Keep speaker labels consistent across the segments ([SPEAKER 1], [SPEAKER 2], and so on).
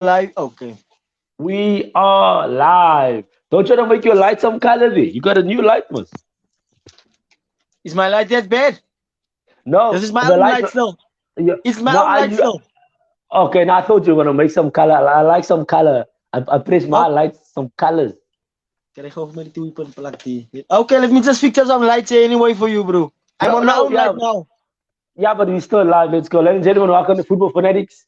[SPEAKER 1] live? Okay.
[SPEAKER 2] We are live. Don't you want to make your light some color there? You got a new light, man.
[SPEAKER 1] Is my light that bad? This
[SPEAKER 2] No,
[SPEAKER 1] is my
[SPEAKER 2] the
[SPEAKER 1] own
[SPEAKER 2] light.
[SPEAKER 1] light still.
[SPEAKER 2] You,
[SPEAKER 1] It's my
[SPEAKER 2] no,
[SPEAKER 1] own light still.
[SPEAKER 2] okay. Now I thought you were gonna make some color. I like some color. I press my
[SPEAKER 1] Oh,
[SPEAKER 2] lights some colors.
[SPEAKER 1] can I go my 2 plug Okay, let me just fix some lights here anyway for you, bro. I'm
[SPEAKER 2] No,
[SPEAKER 1] on my
[SPEAKER 2] no,
[SPEAKER 1] own light
[SPEAKER 2] yeah,
[SPEAKER 1] now.
[SPEAKER 2] yeah, but we still live. Let's go, ladies and gentlemen. Welcome to Football Fanatics.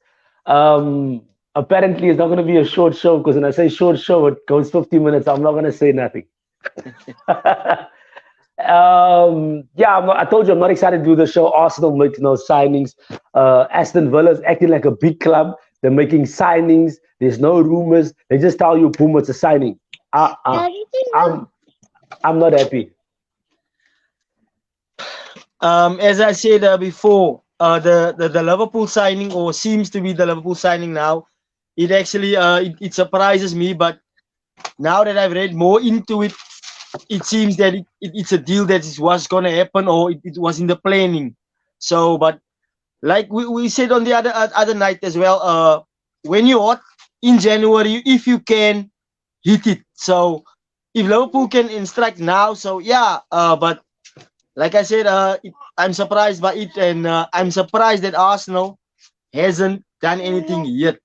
[SPEAKER 2] Apparently, it's not gonna be a short show because when I say short show, it goes 50 minutes. I'm not gonna say nothing. Yeah, I told you I'm not excited to do the show. Arsenal makes no signings. Aston Villa is acting like a big club. They're making signings. There's no rumors. They just tell you, boom, it's a signing. I'm I'm not happy.
[SPEAKER 1] As I said before, the Liverpool signing, or seems to be the Liverpool signing now, it actually it surprises me. But now that I've read more into it, it seems that it's a deal that is was gonna happen, or it was in the planning. So, but like we said on the other night as well, when you're hot in January, if you can hit it. So if Liverpool can strike now, so yeah. But like I said, I'm surprised by it, and I'm surprised that Arsenal hasn't done anything yet.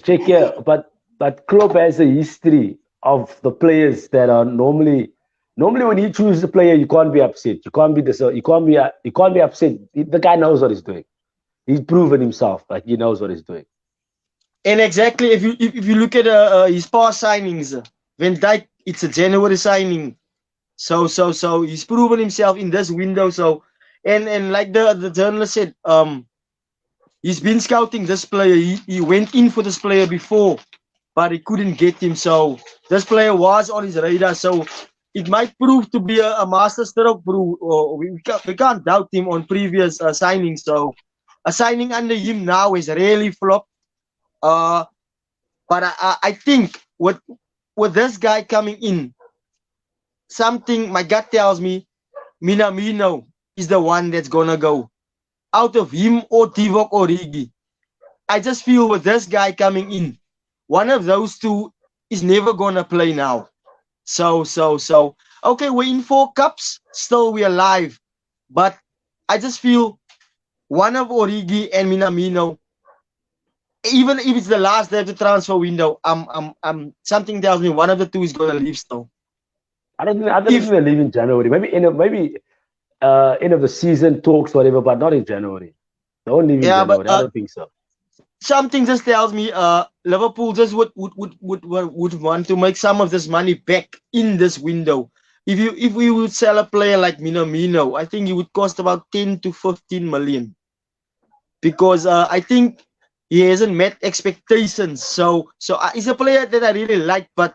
[SPEAKER 2] Check here, but Klopp has a history of the players that are normally when he chooses a player, you can't be upset. You can't be you can't be upset. The guy knows what he's doing. He's proven himself. Like he knows what he's doing.
[SPEAKER 1] And exactly, if you look at his past signings, Van Dijk, it's a January signing. So he's proven himself in this window. So and like the journalist said, he's been scouting this player. He went in for this player before, but he couldn't get him. So this player was on his radar. So it might prove to be a master stroke, bro. We can't doubt him on previous signings. So a signing under him now is really flopped. Uh, but I think with this guy coming in, something my gut tells me Minamino is the one that's gonna go. Out of him or Divock or Rigi. I just feel with this guy coming in, one of those two is never gonna play now. So okay, we're in 4 cups, still we're alive. But I just feel one of Origi and Minamino, even if it's the last day of the transfer window, something tells me one of the two is gonna leave still.
[SPEAKER 2] I don't think
[SPEAKER 1] If
[SPEAKER 2] they leave in January. Maybe end of the season talks whatever, but not in January. They won't leave in
[SPEAKER 1] yeah, but
[SPEAKER 2] January. I don't think so.
[SPEAKER 1] something just tells me Liverpool just would want to make some of this money back in this window. If we would sell a player like Minamino, I think it would cost about 10 to 15 million, because I think he hasn't met expectations. So he's a player that I really like, but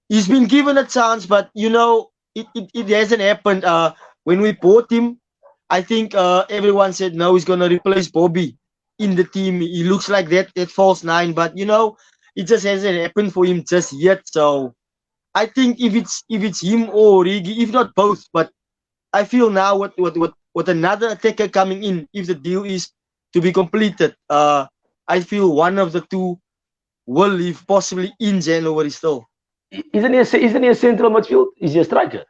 [SPEAKER 1] he's been given a chance. But it hasn't happened. When we bought him, I think everyone said no, he's gonna replace Bobby in the team. He looks like that false nine, but it just hasn't happened for him just yet. So I think if it's him or Rigi, if not both, but I feel now with another attacker coming in, if the deal is to be completed, I feel one of the two will leave possibly in January still.
[SPEAKER 2] Isn't he a central midfield? Is he a striker?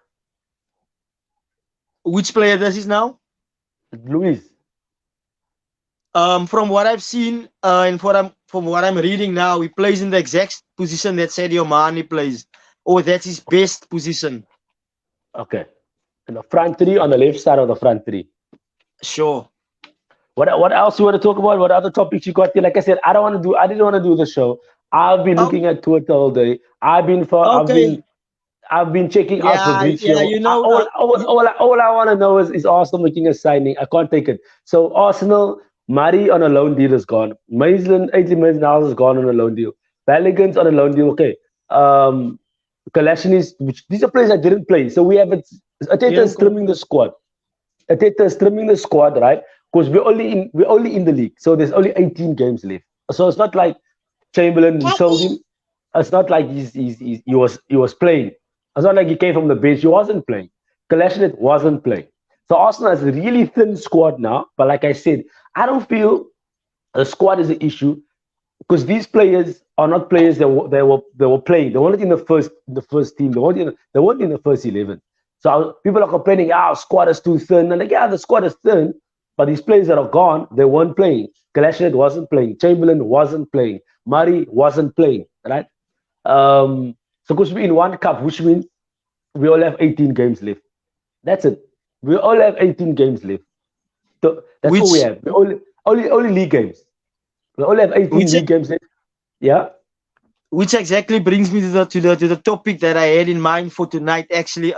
[SPEAKER 1] Which player this is now?
[SPEAKER 2] Luis.
[SPEAKER 1] From what I've seen, and from what I'm reading now, he plays in the exact position that Sadio Mane plays, or that's his best position.
[SPEAKER 2] Okay. And the front three on the left side of the front three.
[SPEAKER 1] Sure.
[SPEAKER 2] What else you want to talk about? What other topics you got there? Like I said, I didn't want to do the show. I've been
[SPEAKER 1] Oh,
[SPEAKER 2] looking at Twitter all day.
[SPEAKER 1] okay.
[SPEAKER 2] I've been checking out
[SPEAKER 1] Yeah.
[SPEAKER 2] Fabrizio. All I want to know is Arsenal making a signing. I can't take it. So Arsenal, Murray on a loan deal is gone. Maitland, 80 million dollars is gone on a loan deal. Balogun's on a loan deal. Okay. Kalashnikov, these are players that didn't play. So we have Ateta
[SPEAKER 1] Yeah,
[SPEAKER 2] is trimming the squad. Ateta is trimming the squad, right? Because we're only in the league, so there's only 18 games left. So it's not like Chamberlain we sold him. It's not like he was playing. It's not like he came from the bench. He wasn't playing. Kalashnikov wasn't playing. So Arsenal has a really thin squad now. But like I said, I don't feel The squad is the issue because these players are not players that were playing. They weren't in the first team. They weren't in the first 11. So people are complaining, squad is too thin. And like, yeah, the squad is thin, but these players that are gone, they weren't playing. Kalashnikov wasn't playing. Chamberlain wasn't playing. Murray wasn't playing. Right? So because we're in one cup, which means we all have 18 games left. That's it. We all have 18 games left. So that's all we
[SPEAKER 1] which
[SPEAKER 2] have. We only league games. We only have 18
[SPEAKER 1] which
[SPEAKER 2] league games left. Yeah.
[SPEAKER 1] which exactly brings me to the topic that I had in mind for tonight. Actually,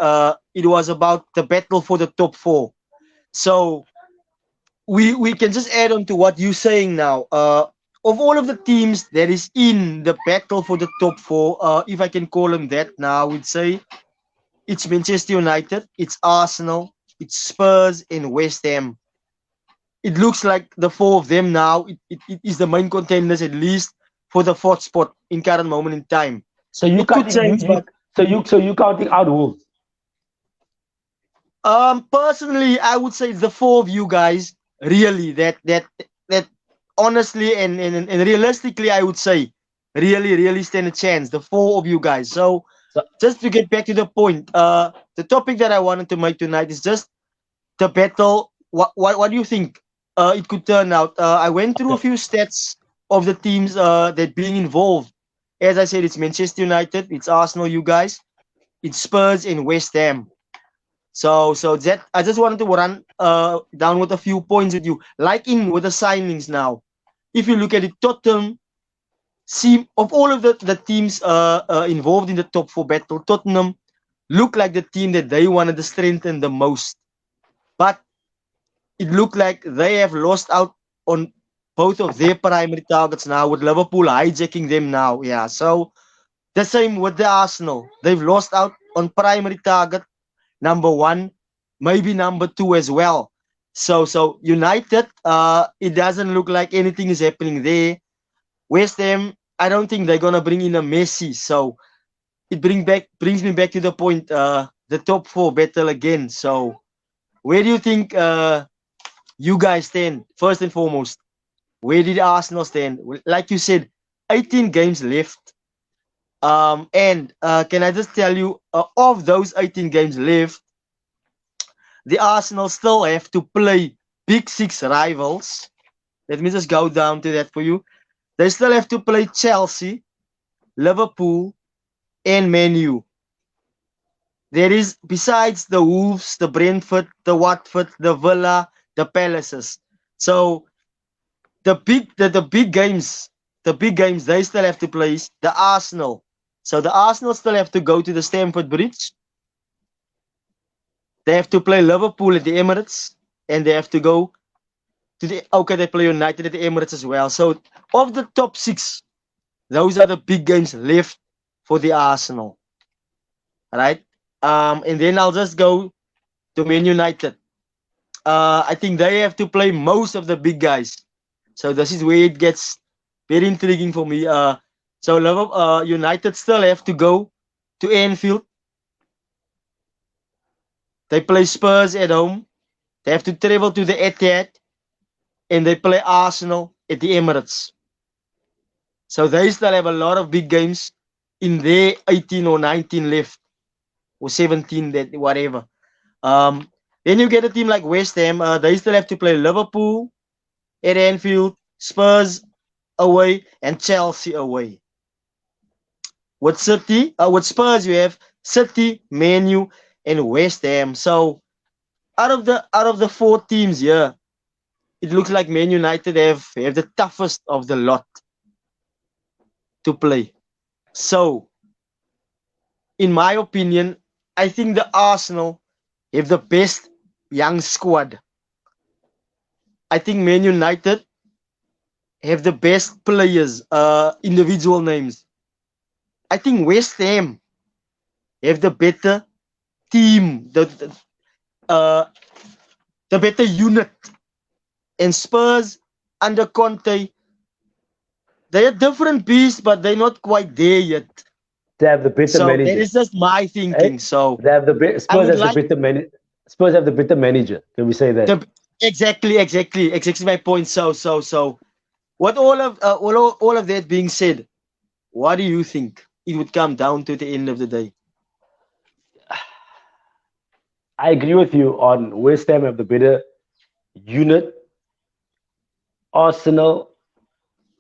[SPEAKER 1] it was about the battle for the top four. So we can just add on to what you're saying now. Of all of the teams that is in the battle for the top four, if I can call them that now, I would say it's Manchester United, it's Arsenal, it's Spurs, and West Ham. It looks like the four of them now. It is the main contenders, at least for the fourth spot in current moment in time.
[SPEAKER 2] So you
[SPEAKER 1] It could
[SPEAKER 2] counting
[SPEAKER 1] change, but
[SPEAKER 2] you counting out Wolves.
[SPEAKER 1] personally, I would say the four of you guys really that honestly and realistically, I would say really stand a chance. The four of you guys. So
[SPEAKER 2] So
[SPEAKER 1] just to get back to the point, the topic that I wanted to make tonight is just the battle. What do you think it could turn out? I went through a
[SPEAKER 2] okay.
[SPEAKER 1] few stats of the teams that being involved. As I said, it's Manchester United, it's Arsenal, you guys, it's Spurs and West Ham. So that I just wanted to run down with a few points with you, like in with the signings now. If you look at it, Tottenham seem of all of the teams involved in the top four battle, Tottenham look like the team that they wanted to strengthen the most. But it looked like they have lost out on both of their primary targets now, with Liverpool hijacking them now. Yeah, so the same with the Arsenal. They've lost out on primary target number one, maybe number two as well. So United, it doesn't look like anything is happening there. West Ham, I don't think they're gonna bring in a Messi. So it brings me back to the point, the top four battle again. So where do you think you guys stand first and foremost? Where did Arsenal stand? Like you said, 18 games left. And can I just tell you, of those 18 games left, the Arsenal still have to play Big Six rivals. Let me just go down to that for you. They still have to play Chelsea, Liverpool, and Man U. There is, besides the Wolves, the Brentford, the Watford, the Villa, the Palaces. So the big games they still have to play is the Arsenal. So the Arsenal still have to go to the Stamford Bridge. They have to play Liverpool at the Emirates, and they have to go to the they play United at the Emirates as well. So of the top six, those are the big games left for the Arsenal. Right? And then I'll just go to Man United. I think they have to play most of the big guys. So this is where it gets very intriguing for me. So United still have to go to Anfield. They play Spurs at home. They have to travel to the Etihad, and they play Arsenal at the Emirates. So they still have a lot of big games in their 18 or 19 left, or 17, that whatever. Then you get a team like West Ham. They still have to play Liverpool at Anfield, Spurs away, and Chelsea away. With Spurs, you have City, Man U, and West Ham. So out of the four teams here, it looks like Man United have the toughest of the lot to play. So, in my opinion, I think the Arsenal have the best young squad. I think Man United have the best players, individual names. I think West Ham have the better team, uh, the better unit. And Spurs under Conte, they're different beasts, but they're not quite there yet.
[SPEAKER 2] They have the better
[SPEAKER 1] So that
[SPEAKER 2] manager.
[SPEAKER 1] is just my
[SPEAKER 2] Eh?
[SPEAKER 1] thinking. So
[SPEAKER 2] They have
[SPEAKER 1] I
[SPEAKER 2] Spurs
[SPEAKER 1] would
[SPEAKER 2] has the
[SPEAKER 1] like
[SPEAKER 2] better man. Spurs have the better manager. Can we say that?
[SPEAKER 1] the exactly my point. So What all of that being said, what do you think it would come down to at the end of the day?
[SPEAKER 2] I agree with you on West Ham have the better unit. Arsenal,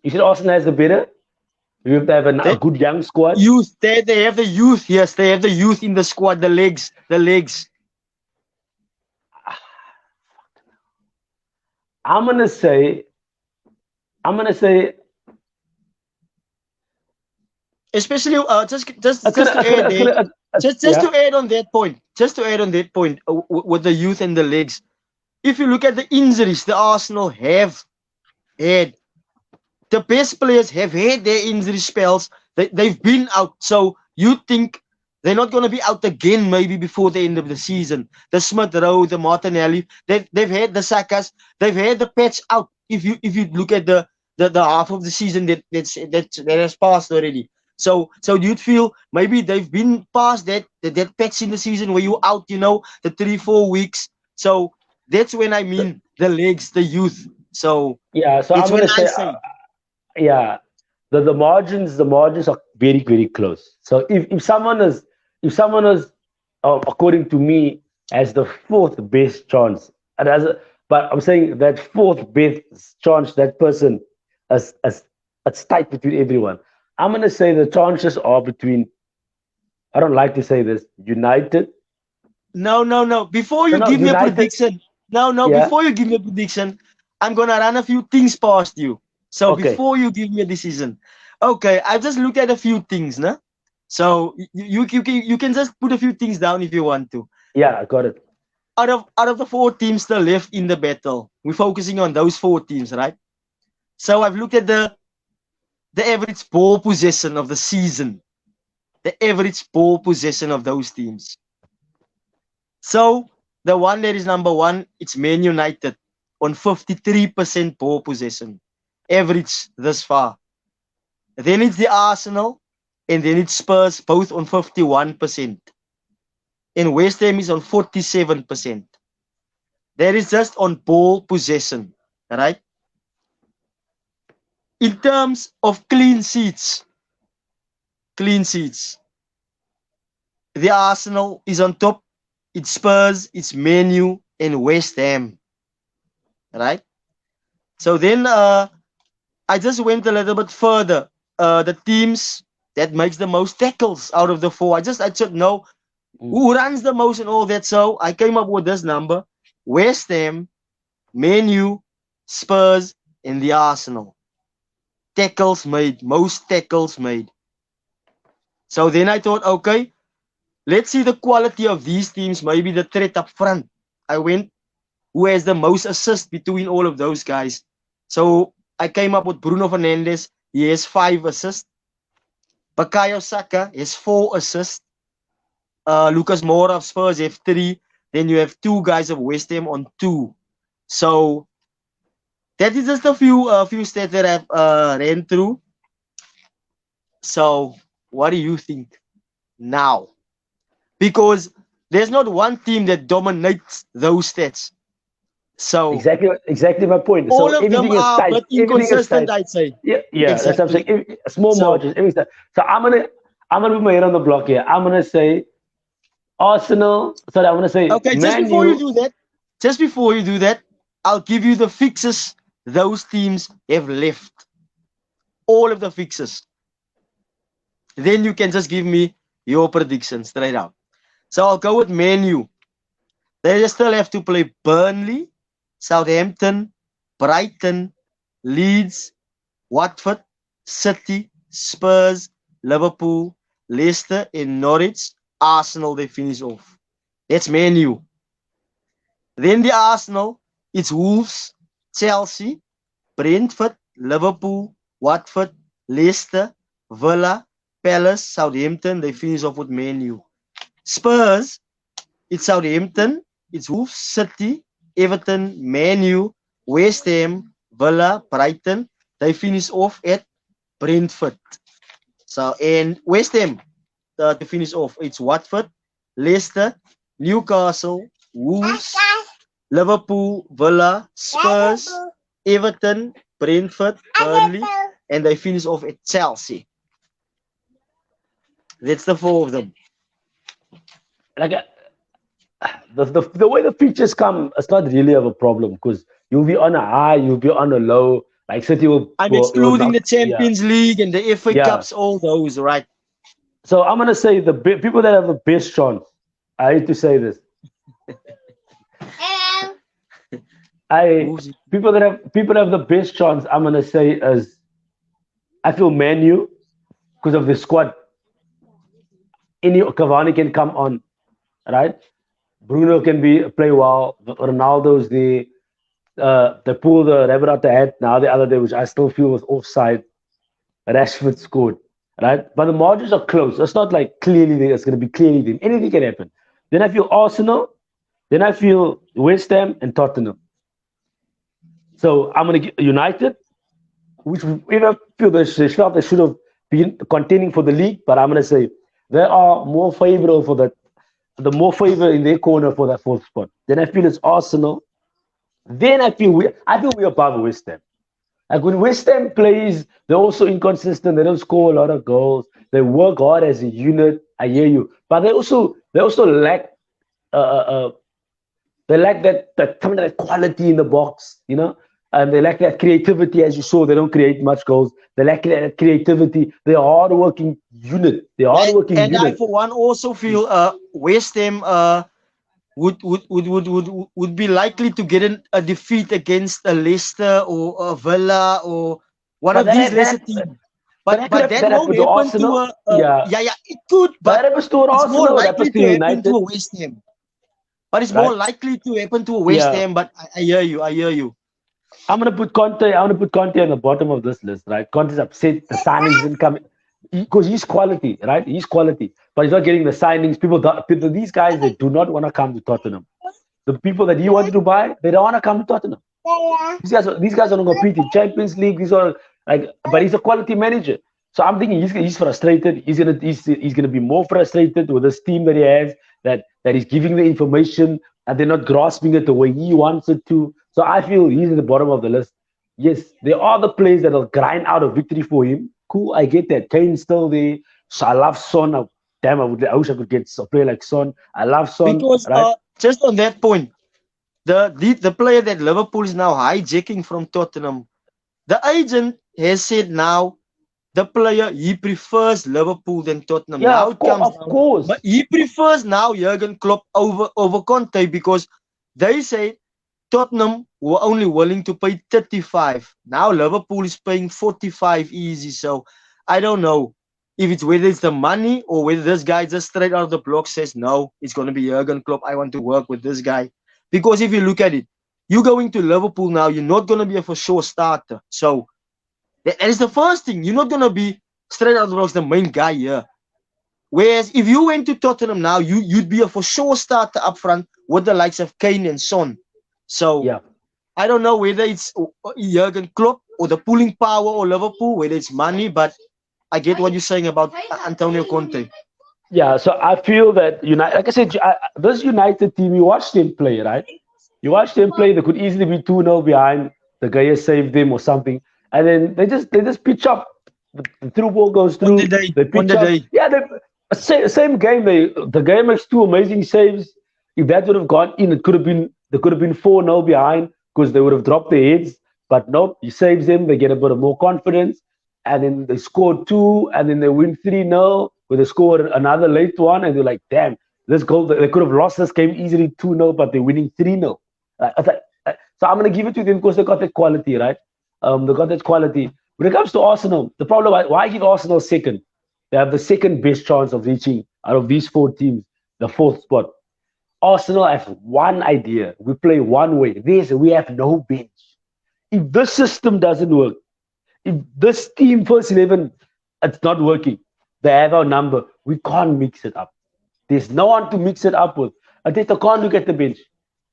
[SPEAKER 2] you said Arsenal has the better. You have to have a
[SPEAKER 1] That
[SPEAKER 2] good young squad.
[SPEAKER 1] youth, they have the youth. Yes, they have the youth in the squad. The legs.
[SPEAKER 2] I'm gonna say, I'm gonna say,
[SPEAKER 1] Especially
[SPEAKER 2] it's
[SPEAKER 1] just
[SPEAKER 2] gonna,
[SPEAKER 1] to
[SPEAKER 2] it's gonna,
[SPEAKER 1] add
[SPEAKER 2] it's
[SPEAKER 1] there,
[SPEAKER 2] gonna,
[SPEAKER 1] just
[SPEAKER 2] yeah,
[SPEAKER 1] to add on that point, with the youth and the legs. If you look at the injuries the Arsenal have had, the best players have had their injury spells. They've been out. So you think they're not going to be out again maybe before the end of the season. The Smith Rowe, the Martinelli, they've had the Sakas, they've had the patch out. If you look at the half of the season that has passed already. So you'd feel maybe they've been past that patch in the season where you out, the 3-4 weeks. So that's when I mean the legs, the youth. So
[SPEAKER 2] yeah. So
[SPEAKER 1] that's
[SPEAKER 2] I'm
[SPEAKER 1] when
[SPEAKER 2] gonna
[SPEAKER 1] I
[SPEAKER 2] say,
[SPEAKER 1] say
[SPEAKER 2] yeah, the margins are very very close. So if someone is according to me has the fourth best chance, and but I'm saying that fourth best chance that person as it's tight between everyone. I'm gonna say the chances are between. I don't like to say this. United.
[SPEAKER 1] no, no, no. Before
[SPEAKER 2] No,
[SPEAKER 1] you
[SPEAKER 2] no,
[SPEAKER 1] give me a
[SPEAKER 2] United.
[SPEAKER 1] prediction, no, no.
[SPEAKER 2] Yeah.
[SPEAKER 1] Before you give me a prediction, I'm gonna run a few things past you. So
[SPEAKER 2] Okay.
[SPEAKER 1] before you give me a decision, okay, I just looked at a few things, nah. So you can just put a few things down if you want to.
[SPEAKER 2] Yeah, I got it.
[SPEAKER 1] Out of the four teams still left in the battle, we're focusing on those four teams, right? So I've looked at the average ball possession of the season, the average ball possession of those teams. So the one that is number one, it's Man United on 53% ball possession, average this far. Then it's the Arsenal, and then it's Spurs, both on 51%. And West Ham is on 47%. That is just on ball possession, right? In terms of clean sheets, the Arsenal is on top. It's Spurs, it's Man U, and West Ham, right? So then I just went a little bit further. The teams that makes the most tackles out of the four. I should know
[SPEAKER 2] Mm.
[SPEAKER 1] who runs the most and all that. So I came up with this number: West Ham, Man U, Spurs, and the Arsenal. Tackles made, most tackles made. So then I thought, okay, let's see the quality of these teams. Maybe the threat up front. I went who has the most assists between all of those guys. So I came up with Bruno Fernandes. He has 5 assists. Bakayo Saka has 4 assists. Lucas Moura of Spurs have 3. Then you have 2 guys of West Ham on 2. So that is just a few stats that I've ran through. So what do you think now? Because there's not one team that dominates those stats. So
[SPEAKER 2] Exactly my point.
[SPEAKER 1] all
[SPEAKER 2] So
[SPEAKER 1] of them
[SPEAKER 2] everything is
[SPEAKER 1] are a
[SPEAKER 2] tight.
[SPEAKER 1] bit
[SPEAKER 2] Everything is
[SPEAKER 1] inconsistent,
[SPEAKER 2] tight.
[SPEAKER 1] I'd say.
[SPEAKER 2] Yeah, yeah. That's what I'm saying.
[SPEAKER 1] Exactly.
[SPEAKER 2] Small
[SPEAKER 1] So
[SPEAKER 2] margins. Everything. So I'm gonna put my head on the block here. I'm gonna say Arsenal. Sorry, I'm gonna say
[SPEAKER 1] okay,
[SPEAKER 2] Man U.
[SPEAKER 1] just before you do that, I'll give you the fixes those teams have left. All of the fixes. Then you can just give me your predictions straight out. So I'll go with Man U. They just still have to play Burnley, Southampton, Brighton, Leeds, Watford, City, Spurs, Liverpool, Leicester, and Norwich. Arsenal, they finish off. That's Man U. Then the Arsenal, it's Wolves, Chelsea, Brentford, Liverpool, Watford, Leicester, Villa, Palace, Southampton. They finish off with Man U. Spurs, it's Southampton, it's Wolves, City, Everton, Man U, West Ham, Villa, Brighton. They finish off at Brentford. So and West Ham to finish off, it's Watford, Leicester, Newcastle, Wolves, Liverpool, Villa, Spurs, Everton, Brentford, Burnley, and they finish off at Chelsea. That's the four of them.
[SPEAKER 2] Like the way the features come, it's not really of a problem because you'll be on a high, you'll be on a low. Like City
[SPEAKER 1] I'm
[SPEAKER 2] will
[SPEAKER 1] excluding
[SPEAKER 2] knock,
[SPEAKER 1] the
[SPEAKER 2] yeah,
[SPEAKER 1] Champions League and the FA
[SPEAKER 2] yeah.
[SPEAKER 1] Cups, all those, right?
[SPEAKER 2] So I'm gonna say people that have the best chance. I hate to say this. I
[SPEAKER 1] Who's
[SPEAKER 2] people that have the best chance. I'm gonna say is I feel Manu because of the squad. Any Cavani can come on, right? Bruno can play well. Ronaldo's there. They pull the rabbit out the hat now the other day, which I still feel was offside. Rashford scored, right? But the margins are close. It's not like clearly there. It's going to be clearly them. Anything can happen. Then I feel Arsenal. Then I feel West Ham and Tottenham. So I'm going to get United, which I feel they should have been contending for the league. But I'm going to say they are more favorable for that. The more favor in their corner for that fourth spot. Then I feel it's Arsenal. Then I feel we're above West Ham. Like when West Ham plays, they're also inconsistent. They don't score a lot of goals. They work hard as a unit. I hear you, but they also lack uh, uh, uh, they lack that some of that quality in the box, and they lack that creativity. As you saw, they don't create much goals. They lack that creativity. They're a hard-working unit. They're a hard-working
[SPEAKER 1] and I
[SPEAKER 2] unit.
[SPEAKER 1] for one also feel West Ham would be likely to get a defeat against a Leicester or a Villa or one
[SPEAKER 2] But
[SPEAKER 1] of these lesser teams. But that won't
[SPEAKER 2] happened to
[SPEAKER 1] happen to
[SPEAKER 2] Arsenal.
[SPEAKER 1] a
[SPEAKER 2] Yeah,
[SPEAKER 1] yeah, it could,
[SPEAKER 2] that
[SPEAKER 1] but
[SPEAKER 2] happens to
[SPEAKER 1] it's more
[SPEAKER 2] Arsenal. That
[SPEAKER 1] likely
[SPEAKER 2] happens to
[SPEAKER 1] to happen to
[SPEAKER 2] United.
[SPEAKER 1] a West Ham. But it's more
[SPEAKER 2] Right?
[SPEAKER 1] likely to happen to a West
[SPEAKER 2] Yeah.
[SPEAKER 1] Ham. But I hear you. I hear you.
[SPEAKER 2] I'm gonna put Conte. I'm gonna put Conte on the bottom of this list, right? Conte's upset. The signings didn't come because he's quality, right? He's quality, but he's not getting the signings. These guys, they do not want to come to Tottenham. The people that he wanted to buy, they don't want to come to Tottenham. These guys are not compete in Champions League. These are but he's a quality manager. So I'm thinking he's frustrated. He's gonna be more frustrated with this team that he has that he's giving the information and they're not grasping it the way he wants it to. So I feel he's at the bottom of the list. Yes, there are the players that will grind out a victory for him. Cool, I get that. Kane's still there. So I love Son. Damn, I wish I could get a player like Son. I love Son,
[SPEAKER 1] Because
[SPEAKER 2] right?
[SPEAKER 1] just on that point, the player that Liverpool is now hijacking from Tottenham, the agent has said now the player he prefers Liverpool than Tottenham.
[SPEAKER 2] Yeah,
[SPEAKER 1] Now it comes
[SPEAKER 2] of
[SPEAKER 1] down,
[SPEAKER 2] course.
[SPEAKER 1] but he prefers now Jurgen Klopp over Conte because they say Tottenham were only willing to pay 35. Now Liverpool is paying 45 easy. So I don't know if it's whether it's the money or whether this guy just straight out of the block says no, it's gonna be Jurgen Klopp. I want to work with this guy. Because if you look at it, you're going to Liverpool now, you're not gonna be a for sure starter. So that is the first thing. You're not gonna be straight out of the blocks the main guy here. Whereas if you went to Tottenham now, you'd be a for sure starter up front with the likes of Kane and Son. So
[SPEAKER 2] Yeah.
[SPEAKER 1] I don't know whether it's Jurgen Klopp or the pulling power or Liverpool, whether it's money, but I get what you're saying about Antonio Conte.
[SPEAKER 2] Yeah, so I feel that United, like I said, this United team, you watched them play, right? You watched them play. They could easily be 2-0 behind. The guy saved them or something, and then they just pitch up. The through ball goes
[SPEAKER 1] On
[SPEAKER 2] through.
[SPEAKER 1] the day,
[SPEAKER 2] They
[SPEAKER 1] on
[SPEAKER 2] pitch
[SPEAKER 1] the
[SPEAKER 2] up.
[SPEAKER 1] day.
[SPEAKER 2] Yeah, same game. The guy makes two amazing saves. If that would have gone in, they could have been 4-0 behind because they would have dropped their heads. But nope, he saves them. They get a bit of more confidence, and then they score two, and then they win 3-0. Where they score another late one, and they're like, damn, this goal, they could have lost this game easily 2-0, but they're winning 3-0. So I'm going to give it to them because they got that quality, right? They got that quality. When it comes to Arsenal, the problem, why give Arsenal second? They have the second best chance of reaching out of these four teams, the fourth spot. Arsenal have one idea. We play one way. We have no bench. If this system doesn't work, if this team first 11, it's not working, they have our number. We can't mix it up. There's no one to mix it up with. Ateta can't look at the bench.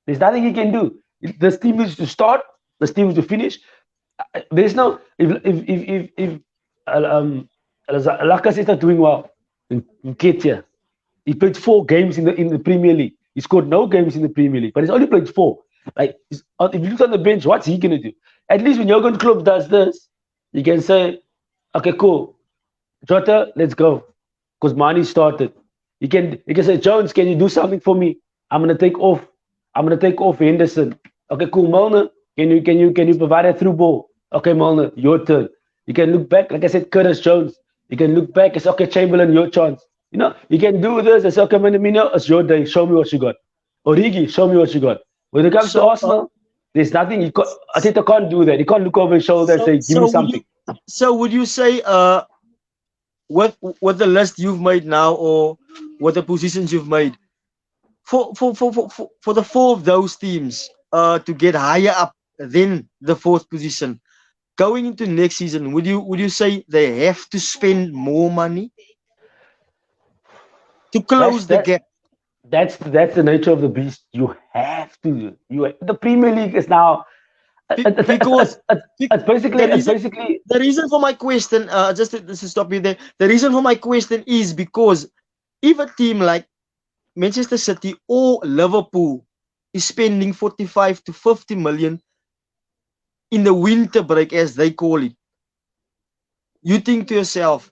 [SPEAKER 2] There's nothing he can do. This team is to start. This team is to finish. There's no if Lacazette is not doing well in Ketia. He played 4 games in the Premier League. He scored no games in the Premier League, but he's only played 4. Like if you look on the bench, what's he gonna do? at least when Jurgen Klopp does this, you can say, okay, cool, Jota, let's go, because Mane started. You can say, Jones, can you do something for me? I'm gonna take off. I'm gonna take off Henderson. Okay, cool, Milner, can you provide a through ball? Okay, Milner, your turn. You can look back, like I said, Curtis Jones. You can look back and say, okay, Chamberlain, your chance. You can do this and say, okay, Minamino, it's your day. Show me what you got. Origi, show me what you got. When it comes to
[SPEAKER 1] So,
[SPEAKER 2] Arsenal, there's nothing. Ateta can't do that. He can't look over his shoulder and
[SPEAKER 1] so,
[SPEAKER 2] say, give me
[SPEAKER 1] so would
[SPEAKER 2] something.
[SPEAKER 1] you, so would you say, what the list you've made now, or what the positions you've made for the four of those teams, to get higher up than the fourth position going into next season, would you say they have to spend more money to
[SPEAKER 2] That's
[SPEAKER 1] close the
[SPEAKER 2] that.
[SPEAKER 1] gap?
[SPEAKER 2] That's the nature of the beast. You have to. The Premier League is now.
[SPEAKER 1] Because
[SPEAKER 2] It's basically.
[SPEAKER 1] the
[SPEAKER 2] It's
[SPEAKER 1] reason
[SPEAKER 2] basically.
[SPEAKER 1] the reason for my question, just to stop you there, the reason for my question is because if a team like Manchester City or Liverpool is spending 45 to 50 million in the winter break, as they call it, you think to yourself,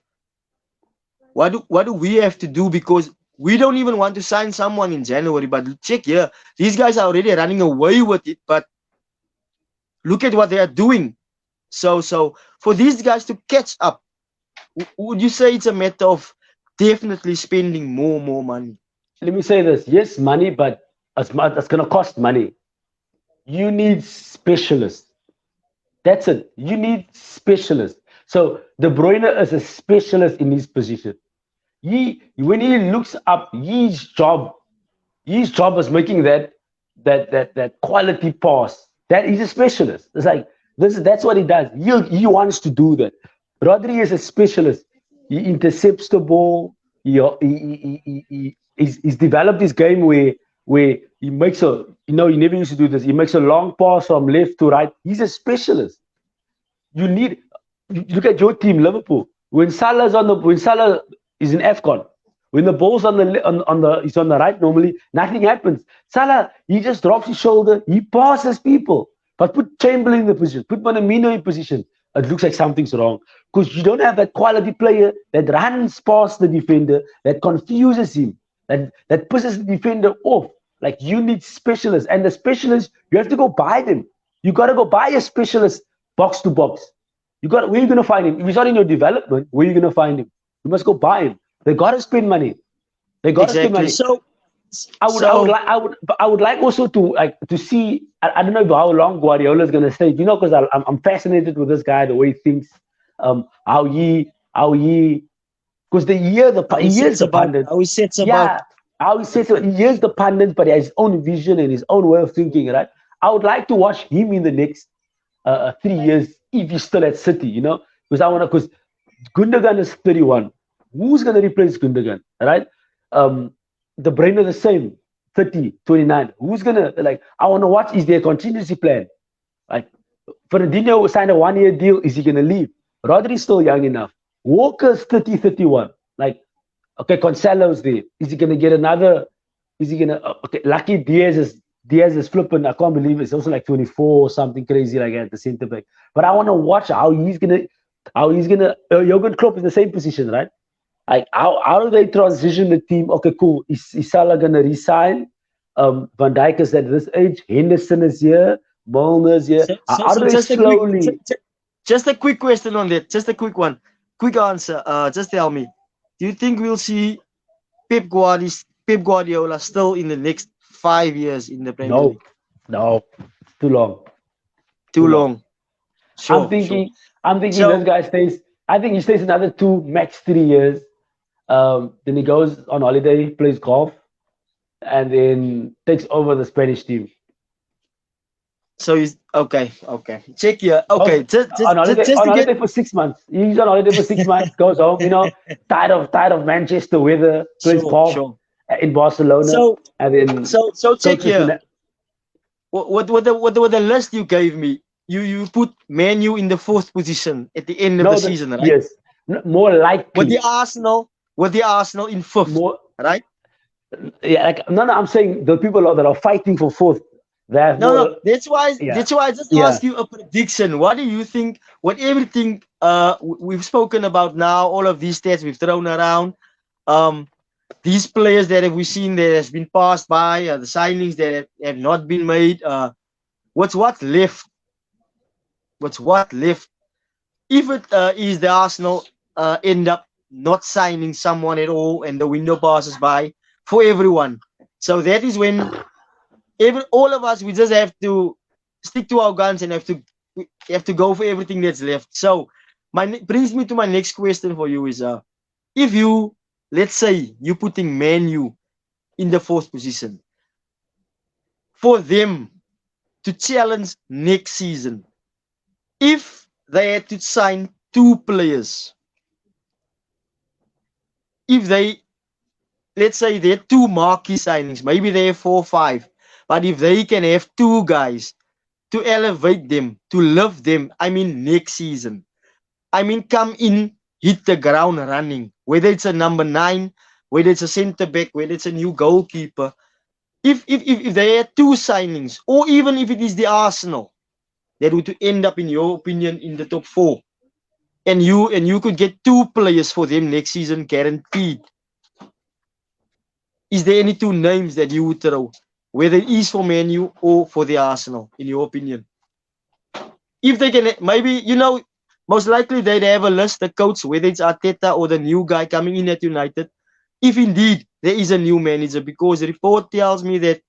[SPEAKER 1] what do we have to do? Because we don't even want to sign someone in January. But check here, these guys are already running away with it. But look at what they are doing. So for these guys to catch up, would you say it's a matter of definitely spending more money?
[SPEAKER 2] Let me say this. Yes, money, but it's gonna cost money. You need specialists. That's it. You need specialists. So De Bruyne is a specialist in his position. When he looks up, his job is making that quality pass. That he's a specialist. It's like that's what he does. He wants to do that. Rodri is a specialist. He intercepts the ball. He's developed this game where he makes he never used to do this. He makes a long pass from left to right. He's a specialist. You need look at your team, Liverpool. When Salah is in AFCON, when the ball's he's on the right, normally nothing happens. Salah, he just drops his shoulder, he passes people. But put Chamberlain in the position, put Minamino in position, it looks like something's wrong. Because you don't have that quality player that runs past the defender, that confuses him, that pushes the defender off. Like you need specialists. And the specialists, you have to go buy them. You gotta go buy a specialist box to box. Where are you gonna find him? If he's not in your development, where are you gonna find him? You must go buy him. They gotta spend money. They gotta spend
[SPEAKER 1] Exactly.
[SPEAKER 2] money.
[SPEAKER 1] So
[SPEAKER 2] I would like also to see. I don't know how long Guardiola is gonna stay. Because I'm fascinated with this guy, the way he thinks, how he, because he hears the pundits.
[SPEAKER 1] how he sets about.
[SPEAKER 2] Yeah, how he says he hears the pundits, but he has his own vision and his own way of thinking. Right. I would like to watch him in the next 3 years if he's still at City. Because Gundogan is 31. Who's going to replace Gundogan, right? De Bruyne the same, 30, 29. Who's going to, I want to watch, is there a contingency plan? Like, Fernandinho signed a 1-year deal. Is he going to leave? Rodri's still young enough. Walker's 30, 31. Okay, Cancelo's there. Is he going to get another? Is he going to, okay, lucky Diaz is flipping. I can't believe it. It's also like 24 or something crazy like that, the centre back. But I want to watch how he's going to, Jurgen Klopp is the same position, right? Like how do they transition the team? Okay, cool. Is Salah gonna resign? Van Dijk is at this age. Henderson is here. Milner's here. How do they slowly?
[SPEAKER 1] Just a quick question on that. Just a quick one. Quick answer. Just tell me. Do you think we'll see Pep Guardiola still in the next 5 years in the Premier League?
[SPEAKER 2] No, too long.
[SPEAKER 1] Too long. Sure,
[SPEAKER 2] I'm thinking
[SPEAKER 1] So-
[SPEAKER 2] this guy stays. I think he stays another 2, max 3 years. Then he goes on holiday, plays golf, and then takes over the Spanish team.
[SPEAKER 1] So he's okay. Check here. Okay, just
[SPEAKER 2] on holiday,
[SPEAKER 1] to
[SPEAKER 2] holiday
[SPEAKER 1] get
[SPEAKER 2] for 6 months. He's on holiday for 6 months. Goes home. Tired of Manchester weather. Plays golf in Barcelona. And then
[SPEAKER 1] check
[SPEAKER 2] coaches
[SPEAKER 1] here. What the list you gave me? You put Man U in the 4th position at the end of the season, right?
[SPEAKER 2] Yes, more likely.
[SPEAKER 1] With the Arsenal in 5th, right?
[SPEAKER 2] Yeah, I'm saying the people that are fighting for 4th. They have
[SPEAKER 1] No,
[SPEAKER 2] more.
[SPEAKER 1] no. That's why.
[SPEAKER 2] Yeah,
[SPEAKER 1] That's why I just
[SPEAKER 2] yeah.
[SPEAKER 1] ask you a prediction. What do you think? What everything we've spoken about now, all of these stats we've thrown around, um, these players that have we seen that has been passed by, the signings that have not been made. What's left? What's what left? If it is the Arsenal end up not signing someone at all, and the window passes by for everyone, so that is when all of us we just have to stick to our guns and we have to go for everything that's left. So brings me to my next question for you is if you, let's say you putting Man U in the fourth position for them to challenge next season, if they had to sign two players, if they, let's say they're two marquee signings, maybe they have 4 or 5, but if they can have two guys to elevate them, to lift them, I mean next season, I mean come in, hit the ground running, whether it's a number 9, whether it's a centre back, whether it's a new goalkeeper, if they had two signings, or even if it is the Arsenal that would end up, in your opinion, in the top 4, and you could get two players for them next season guaranteed, is there any two names that you would throw, whether it is for Man U or for the Arsenal, in your opinion? If they can, maybe, most likely they'd have a list, the coach, whether it's Arteta or the new guy coming in at United, if indeed there is a new manager, because the report tells me that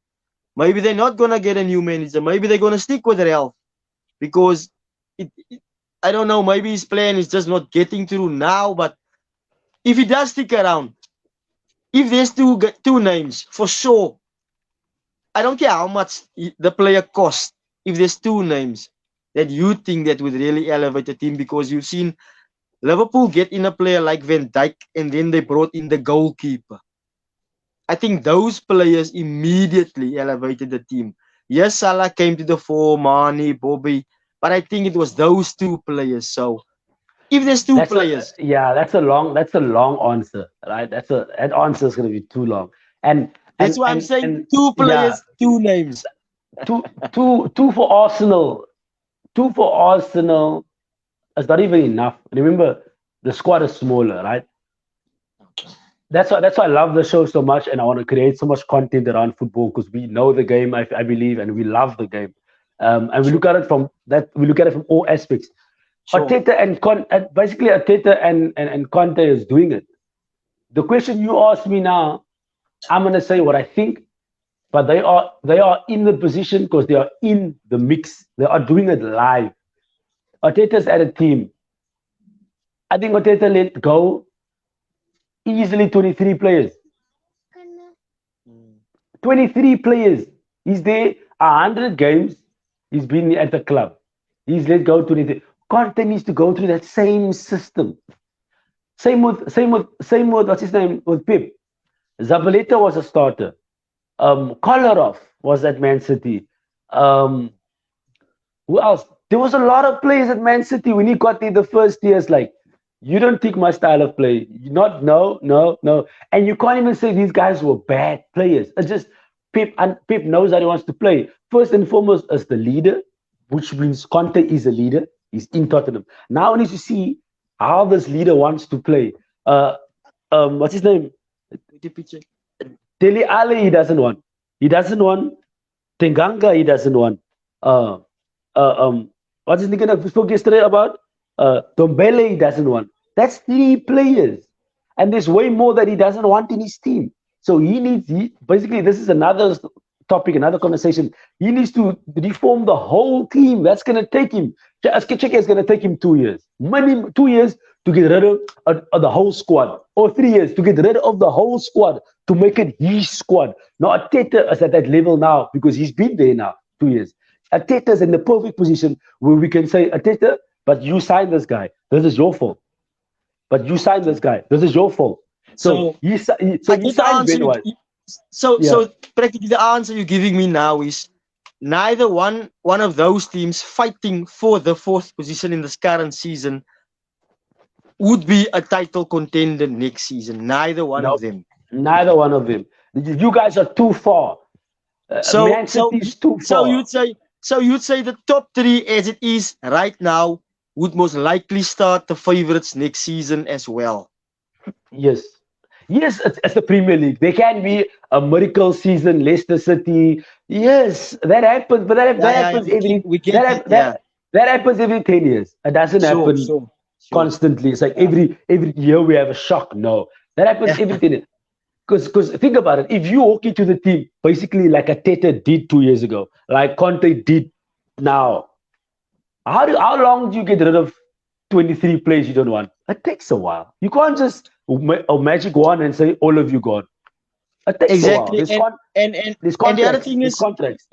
[SPEAKER 1] maybe they're not going to get a new manager. Maybe they're going to stick with Ralph, because I don't know, maybe his plan is just not getting through now, but if he does stick around, if there's two names, for sure, I don't care how much the player costs, if there's two names that you think that would really elevate the team, because you've seen Liverpool get in a player like Van Dijk, and then they brought in the goalkeeper. I think those players immediately elevated the team. Yes, Salah came to the fore, Mane, Bobby, but I think it was those two players. So if there's two players,
[SPEAKER 2] That's a long answer, right? That answer is going to be too long. And
[SPEAKER 1] that's why I'm saying two
[SPEAKER 2] yeah,
[SPEAKER 1] players, two names.
[SPEAKER 2] two for Arsenal. Two for Arsenal is not even enough. Remember, the squad is smaller, right? That's why I love the show so much, and I want to create so much content around football, because we know the game, I believe, and we love the game. And we look at it from that. We look at it from all aspects.
[SPEAKER 1] Sure.
[SPEAKER 2] Arteta basically Arteta and Conte is doing it. The question you ask me now, I'm gonna say what I think, but they are in the position because they are in the mix. They are doing it live. Arteta's at a team. I think Arteta let go easily 23 players. 23 players. He's there 100 games. He's been at the club. He's let go 23. Conte needs to go through that same system. Same with what's his name, with Pep. Zabaleta was a starter. Kolarov was at Man City. Who else? There was a lot of players at Man City when he got there the first years. Like, you don't take my style of play. No. And you can't even say these guys were bad players. It's just Pep knows how he wants to play. First and foremost, as the leader, which means Conte is a leader. He's in Tottenham. Now we need to see how this leader wants to play. What's his name? Dele Alli, he doesn't want. He doesn't want. Tenganga, he doesn't want. What's his name we spoke yesterday about? Dombele, he doesn't want. That's 3 players. And there's way more that he doesn't want in his team. So basically, this is another topic, another conversation. He needs to reform the whole team. That's going to take him. Check is going to take him 2 years. 2 years to get rid of the whole squad, or 3 years to get rid of the whole squad to make it his squad. Now, Arteta is at that level now because he's been there now 2 years. Arteta is in the perfect position where we can say, Arteta, but you signed this guy. This is your fault. But you signed this guy. This is your fault. So you signed Ben.
[SPEAKER 1] So practically the answer you're giving me now is neither one of those teams fighting for the 4th position in this current season would be a title contender next season. Neither one of them.
[SPEAKER 2] Neither one of them. You guys are too far.
[SPEAKER 1] So
[SPEAKER 2] Man
[SPEAKER 1] so
[SPEAKER 2] City is too
[SPEAKER 1] so
[SPEAKER 2] far.
[SPEAKER 1] you'd say the top three as it is right now would most likely start the favorites next season as well.
[SPEAKER 2] Yes. Yes, it's the Premier League. There can be a miracle season, Leicester City. Yes, that happens, but that
[SPEAKER 1] Yeah.
[SPEAKER 2] happens every
[SPEAKER 1] We get
[SPEAKER 2] that
[SPEAKER 1] it.
[SPEAKER 2] hap-
[SPEAKER 1] Yeah.
[SPEAKER 2] that happens every 10 years. It doesn't
[SPEAKER 1] Sure,
[SPEAKER 2] happen
[SPEAKER 1] sure, sure.
[SPEAKER 2] constantly. It's like
[SPEAKER 1] Yeah.
[SPEAKER 2] every year we have a shock. No. That happens
[SPEAKER 1] Yeah.
[SPEAKER 2] every 10 years. Because think about it. If you walk into the team, basically like a Tete did 2 years ago, like Conte did now, how long do you get rid of 23 players you don't want? It takes a while. You can't just a magic wand and say all of you gone. It takes a while.
[SPEAKER 1] Exactly. And and
[SPEAKER 2] There's
[SPEAKER 1] and the other
[SPEAKER 2] contracts.
[SPEAKER 1] thing
[SPEAKER 2] There's
[SPEAKER 1] is,
[SPEAKER 2] contracts.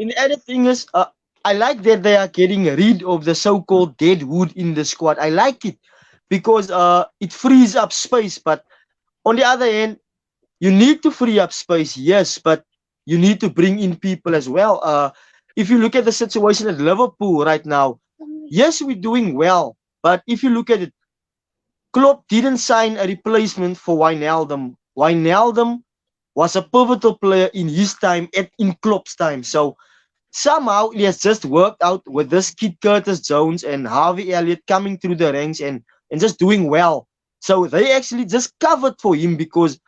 [SPEAKER 1] I like that they are getting rid of the so-called dead wood in the squad. I like it because it frees up space. But on the other hand, you need to free up space, yes, but you need to bring in people as well. If you look at the situation at Liverpool right now, yes, we're doing well, but if you look at it, Klopp didn't sign a replacement for Wijnaldum. Wijnaldum was a pivotal player in his time and in Klopp's time. So somehow it has just worked out with this kid Curtis Jones and Harvey Elliott coming through the ranks and just doing well. So they actually just covered for him because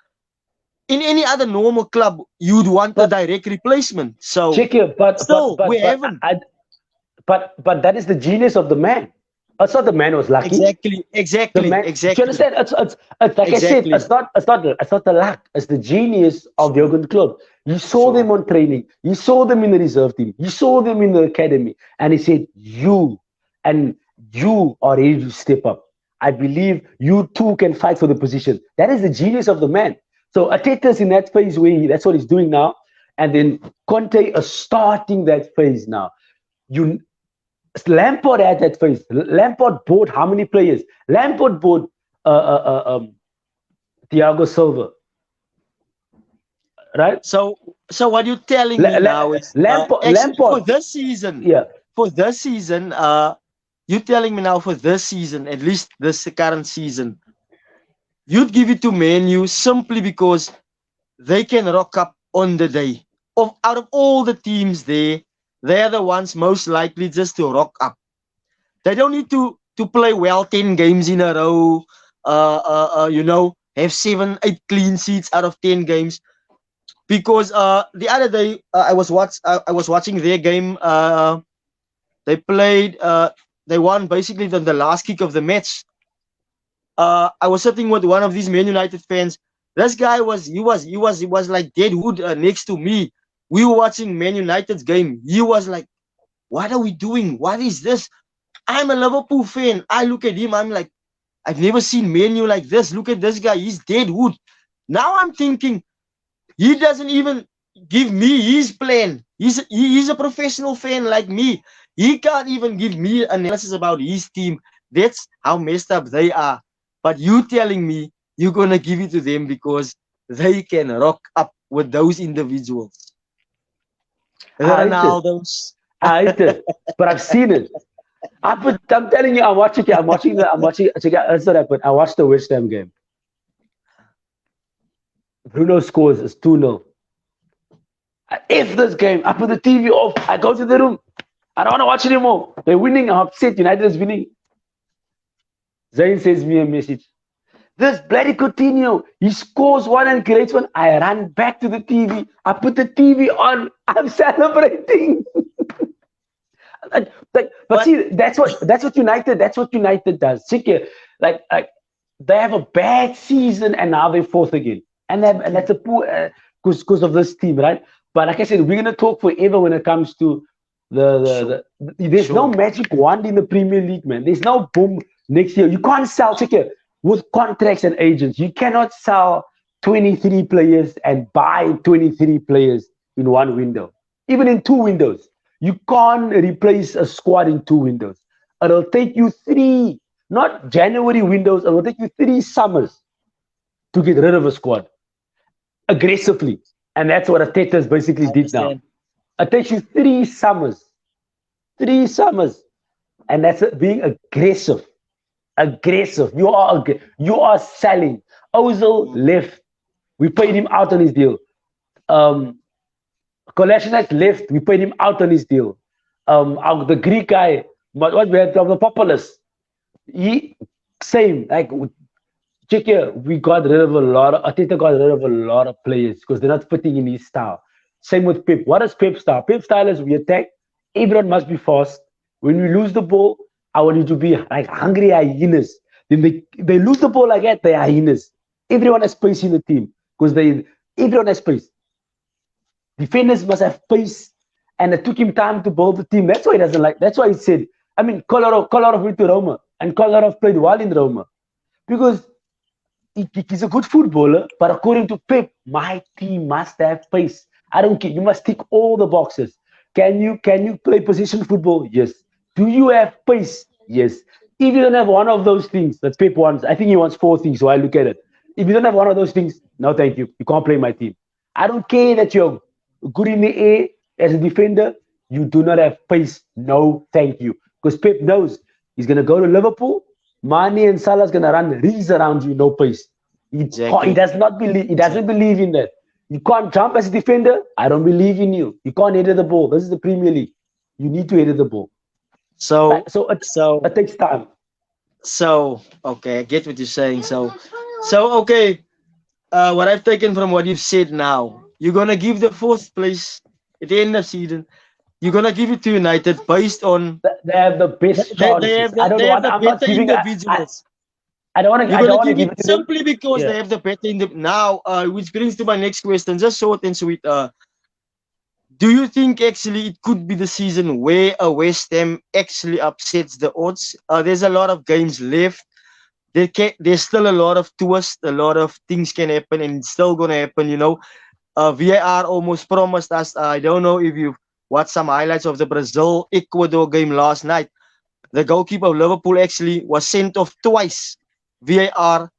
[SPEAKER 1] in any other normal club you'd want a
[SPEAKER 2] But
[SPEAKER 1] direct replacement. So
[SPEAKER 2] check here.
[SPEAKER 1] still we haven't.
[SPEAKER 2] But that is the genius of the man. It's not the man was lucky.
[SPEAKER 1] Exactly,
[SPEAKER 2] The
[SPEAKER 1] exactly,
[SPEAKER 2] man. Do you
[SPEAKER 1] exactly,
[SPEAKER 2] understand? It's like I said.
[SPEAKER 1] exactly.
[SPEAKER 2] It's not the luck. It's the genius of Jurgen Klopp. You saw
[SPEAKER 1] Sure.
[SPEAKER 2] them on training. You saw them in the reserve team. You saw them in the academy, and he said, and you are ready to step up. I believe you too can fight for the position. That is the genius of the man. So Arteta's in that phase where that's what he's doing now, and then Conte is starting that phase now. You Lampard had that phase. Lampard bought how many players? Lampard bought uh, uh, uh, um, Thiago Silva, right?
[SPEAKER 1] So what you're telling me now is actually
[SPEAKER 2] Lampard, yeah.
[SPEAKER 1] for this season, you're telling me now for this season, at least this current season, you'd give it to Man U simply because they can rock up on the day. Out of all the teams there, they're the ones most likely just to rock up. They don't need to play well 10 games in a row. Have 7, 8 clean sheets out of 10 games. Because the other day I was watching their game. They played. They won basically the last kick of the match. I was sitting with one of these Man United fans. This guy was like dead wood next to me. We were watching Man United's game. He was like, "What are we doing? What is this?" I'm a Liverpool fan. I look at him. I'm like, I've never seen Man U like this. Look at this guy. He's dead wood. Now I'm thinking he doesn't even give me his plan. He's a professional fan like me. He can't even give me analysis about his team. That's how messed up they are. But you telling me you're gonna give it to them because they can rock up with those individuals. The
[SPEAKER 2] I hate it.
[SPEAKER 1] Ronaldos.
[SPEAKER 2] I hate it. But I've seen it. I'm telling you, I'm watching it. I'm watching. That's what happened. I watched the West Ham game. Bruno scores. It's 2-0. If this game, I put the TV off. I go to the room. I don't want to watch it anymore. They're winning. I'm upset. United is winning. Zayn sends me a message. This bloody Coutinho, he scores one and creates one. I run back to the TV. I put the TV on. I'm celebrating. But see, that's what United does. Check here. Like they have a bad season and now they're fourth again. And that's a poor because of this team, right? But like I said, we're gonna talk forever when it comes to there's no magic wand in the Premier League, man. There's no boom next year. You can't sell, check here, with contracts and agents. You cannot sell 23 players and buy 23 players in one window, even in 2 windows. You can't replace a squad in 2 windows. It'll take you 3, not January windows. It'll take you 3 summers to get rid of a squad aggressively, and that's what Arteta's basically did now. It takes you 3 summers, and that's being aggressive. Aggressive. You are selling. Ozil left. We paid him out on his deal. Kolasinac left. We paid him out on his deal. The Greek guy, what we had from the Populous, he same like check here. We got rid of a lot of. Ateta got rid of a lot of players because they're not fitting in his style. Same with Pep. What is Pep's style? Pep's style is we attack. Everyone must be fast. When we lose the ball, I want you to be like hungry hyenas. Then they lose the ball like that, they are hyenas. Everyone has space in the team because everyone has space. Defenders must have pace, and it took him time to build the team. That's why he doesn't like. That's why he said. I mean, Kolarov went to Roma, and Kolarov played well in Roma because he's a good footballer. But according to Pep, my team must have pace. I don't care. You must tick all the boxes. Can you play position football? Yes. Do you have pace? Yes. If you don't have one of those things that Pep wants, I think he wants four things. So I look at it. If you don't have one of those things, no, thank you. You can't play my team. I don't care that you're good in the air as a defender. You do not have pace. No, thank you. Because Pep knows he's gonna go to Liverpool. Mane and Salah's gonna run rings around you. No pace. He does not believe. He doesn't believe in that. You can't jump as a defender. I don't believe in you. You can't head the ball. This is the Premier League. You need to head the ball.
[SPEAKER 1] So
[SPEAKER 2] It takes time.
[SPEAKER 1] Okay, I get what you're saying. Okay. What I've taken from what you've said now, you're gonna give the fourth place at the end of season. You're gonna give it to United based on
[SPEAKER 2] They have the best chances. I don't want. I'm not
[SPEAKER 1] better
[SPEAKER 2] giving.
[SPEAKER 1] individuals.
[SPEAKER 2] I don't want to.
[SPEAKER 1] You're
[SPEAKER 2] I don't
[SPEAKER 1] gonna
[SPEAKER 2] want to
[SPEAKER 1] give
[SPEAKER 2] give
[SPEAKER 1] it
[SPEAKER 2] it to them.
[SPEAKER 1] simply because they
[SPEAKER 2] Yeah.
[SPEAKER 1] have the better in the now. Which brings to my next question, just short and sweet. Do you think actually it could be the season where a West Ham actually upsets the odds? There's a lot of games left. There's still a lot of twists, a lot of things can happen, and it's still gonna happen. VAR almost promised us. I don't know if you watched some highlights of the Brazil Ecuador game last night. The goalkeeper of Liverpool actually was sent off twice. VAR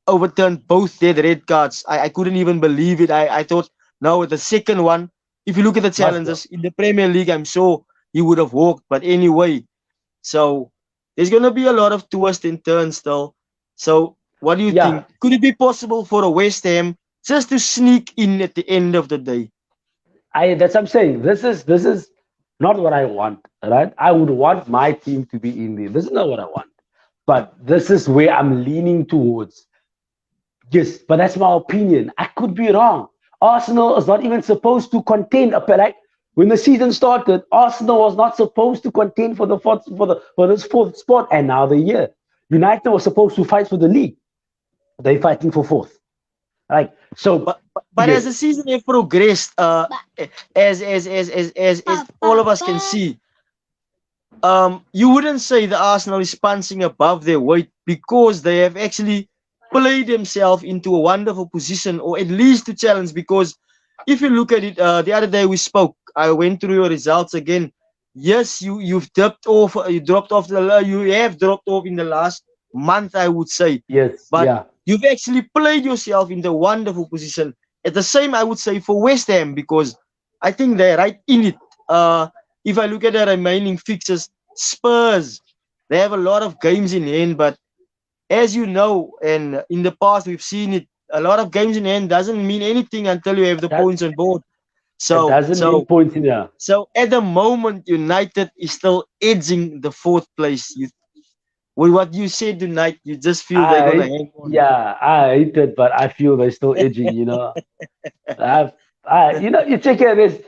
[SPEAKER 1] overturned both their red cards. I couldn't even believe it. I thought, no, the second one, if you look at the challenges in the Premier League, I'm sure he would have walked. But anyway, so there's going to be a lot of twists and turns still. So what do you
[SPEAKER 2] Yeah.
[SPEAKER 1] think? Could it be possible for a West Ham just to sneak in at the end of the day?
[SPEAKER 2] That's what I'm saying. This is not what I want, right? I would want my team to be in there. This is not what I want. But this is where I'm leaning towards. Yes, but that's my opinion. I could be wrong. Arsenal is not even supposed to contend. Like when the season started, Arsenal was not supposed to contend for the for this fourth spot, and now they're here. United was supposed to fight for the league. They're fighting for fourth. Like so.
[SPEAKER 1] But as
[SPEAKER 2] Yes,
[SPEAKER 1] the season has progressed, as all of us can see, you wouldn't say the Arsenal is punching above their weight because they have actually played themselves into a wonderful position, or at least to challenge. Because if you look at it, the other day we spoke, I went through your results again. Yes, you've dropped off. You have dropped off in the last month, I would say.
[SPEAKER 2] yes,
[SPEAKER 1] But
[SPEAKER 2] yeah.
[SPEAKER 1] you've actually played yourself in the wonderful position. At the same, I would say for West Ham because I think they're right in it. If I look at the remaining fixtures, Spurs, they have a lot of games in hand, but as you know, and in the past we've seen it, a lot of games in hand doesn't mean anything until you have the
[SPEAKER 2] That
[SPEAKER 1] points on board.
[SPEAKER 2] it
[SPEAKER 1] So,
[SPEAKER 2] doesn't mean
[SPEAKER 1] so,
[SPEAKER 2] points in there.
[SPEAKER 1] so at the moment, United is still edging the fourth place. With what you said tonight, you just feel they're gonna
[SPEAKER 2] I
[SPEAKER 1] hang on.
[SPEAKER 2] Yeah, I hate it, but I feel they're still edging. I, you check it. This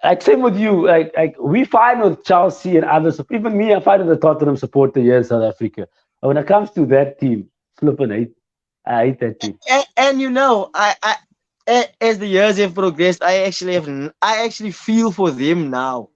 [SPEAKER 2] like same with you. Like we fight with Chelsea and others. Even me, I fight with the Tottenham supporter here in South Africa. But when it comes to that team, flipping hate. I hate that team.
[SPEAKER 1] And as the years have progressed, I actually feel for them now.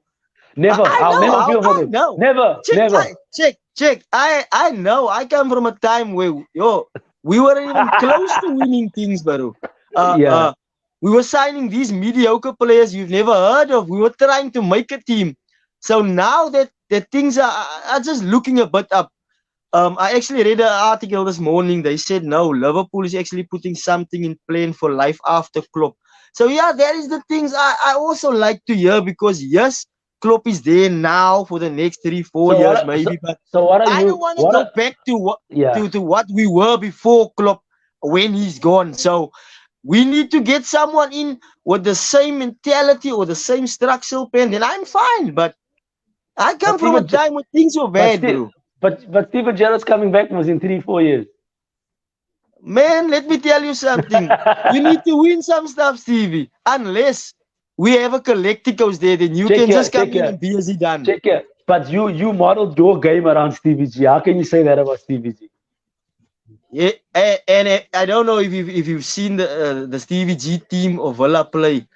[SPEAKER 2] Never.
[SPEAKER 1] I
[SPEAKER 2] I'll
[SPEAKER 1] know
[SPEAKER 2] never
[SPEAKER 1] how
[SPEAKER 2] feel for
[SPEAKER 1] I
[SPEAKER 2] them.
[SPEAKER 1] know.
[SPEAKER 2] Never, never.
[SPEAKER 1] Check. I know. I come from a time where we weren't even close to winning things, bro. Uh
[SPEAKER 2] Yeah,
[SPEAKER 1] uh we were signing these mediocre players you've never heard of. We were trying to make a team. So now that things are just looking a bit up. I actually read an article this morning. They said no, Liverpool is actually putting something in plan for life after Klopp. So yeah, that is the things I also like to hear because yes, Klopp is there now for the next 3 4 years maybe, but
[SPEAKER 2] so what are
[SPEAKER 1] I don't
[SPEAKER 2] you?
[SPEAKER 1] want to
[SPEAKER 2] What?
[SPEAKER 1] go back to what
[SPEAKER 2] Yeah.
[SPEAKER 1] to what we were before Klopp when he's gone. So We need to get someone in with the same mentality or the same structural plan, then I'm fine. But I
[SPEAKER 2] But
[SPEAKER 1] come from a
[SPEAKER 2] Steven,
[SPEAKER 1] time when things were
[SPEAKER 2] but
[SPEAKER 1] bad,
[SPEAKER 2] still,
[SPEAKER 1] bro.
[SPEAKER 2] but Steven Gerrard's coming back was in 3-4 years.
[SPEAKER 1] Man, let me tell you something. You need to win some stuff, Stevie. Unless we have a Galacticos there, then you
[SPEAKER 2] check
[SPEAKER 1] can
[SPEAKER 2] here,
[SPEAKER 1] just come
[SPEAKER 2] check
[SPEAKER 1] in
[SPEAKER 2] here,
[SPEAKER 1] and be as he done.
[SPEAKER 2] check here. But you modeled your game around Stevie G. How can you say that about Stevie G?
[SPEAKER 1] Yeah, and I don't know if you've seen the Stevie G team of Villa play.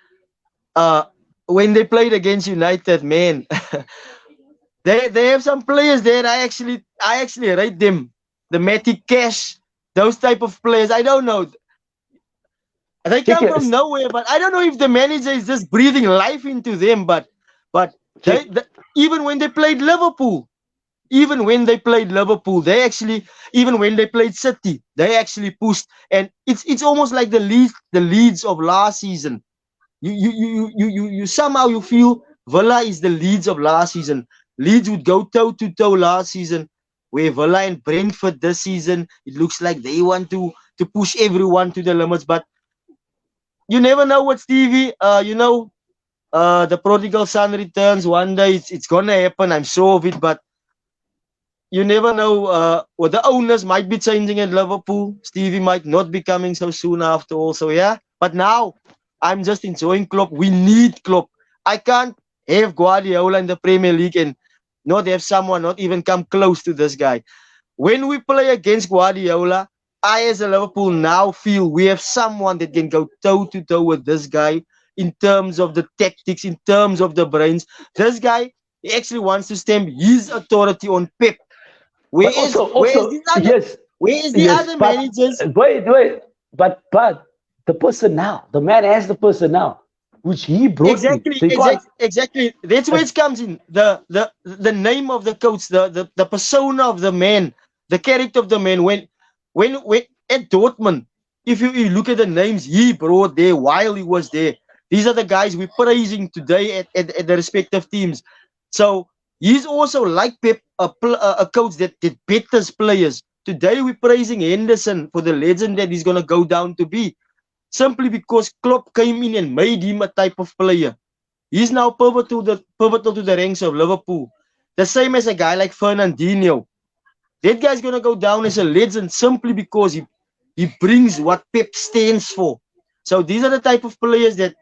[SPEAKER 1] Uh, when they played against United, man, they have some players there. I actually rate them. The Matty Cash, those type of players. I don't know. They
[SPEAKER 2] Check
[SPEAKER 1] come
[SPEAKER 2] here,
[SPEAKER 1] from nowhere, but I don't know if the manager is just breathing life into them. But
[SPEAKER 2] check.
[SPEAKER 1] they even when they played Liverpool, they actually even when they played City, they actually pushed, and it's almost like the leads of last season. You somehow you feel Villa is the Leeds of last season. Leeds would go toe to toe last season, where Villa and Brentford this season it looks like they want to push everyone to the limits, but you never know what Stevie. The prodigal son returns one day. It's gonna happen. I'm sure of it, but you never know. Or the owners might be changing at Liverpool. Stevie might not be coming so soon after all. So yeah. But now I'm just enjoying Klopp. We need Klopp. I can't have Guardiola in the Premier League and not have someone not even come close to this guy. When we play against Guardiola, I as a Liverpool now feel we have someone that can go toe to toe with this guy in terms of the tactics, in terms of the brains. This guy he actually wants to stamp his authority on Pep. Where
[SPEAKER 2] But
[SPEAKER 1] is
[SPEAKER 2] also,
[SPEAKER 1] where is
[SPEAKER 2] also,
[SPEAKER 1] the other
[SPEAKER 2] yes,
[SPEAKER 1] where is the
[SPEAKER 2] yes.
[SPEAKER 1] other
[SPEAKER 2] But
[SPEAKER 1] managers?
[SPEAKER 2] wait. But the person now, the man has the person now, which he brought in.
[SPEAKER 1] Exactly,
[SPEAKER 2] So you can't.
[SPEAKER 1] exactly. That's where
[SPEAKER 2] Uh,
[SPEAKER 1] it comes in. The name of the coach, the persona of the man, the character of the man. When at Dortmund, if you look at the names he brought there while he was there, these are the guys we're praising today at the respective teams. So he's also like Pep, a coach that betters players. Today we're praising Henderson for the legend that he's gonna go down to be simply because Klopp came in and made him a type of player. He's now pivotal to the ranks of Liverpool. The same as a guy like Fernandinho. That guy's gonna go down as a legend simply because he brings what Pep stands for. So these are the type of players that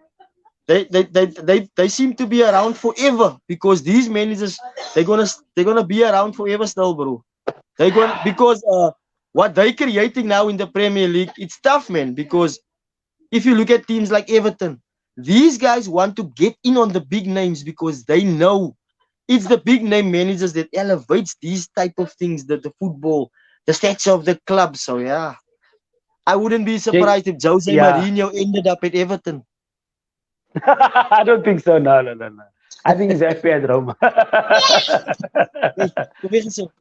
[SPEAKER 1] they seem to be around forever because these managers they're gonna be around forever still, bro. They're gonna because what they're creating now in the Premier League, it's tough, man. Because if you look at teams like Everton, these guys want to get in on the big names because they know it's the big name managers that elevates these type of things, the football, the stature of the club. So yeah, I wouldn't be
[SPEAKER 2] Jake,
[SPEAKER 1] surprised if Jose
[SPEAKER 2] yeah,
[SPEAKER 1] Mourinho ended up at Everton.
[SPEAKER 2] I don't think so. No. I think he's happy at Roma.
[SPEAKER 1] Hey, kom weer eens zo.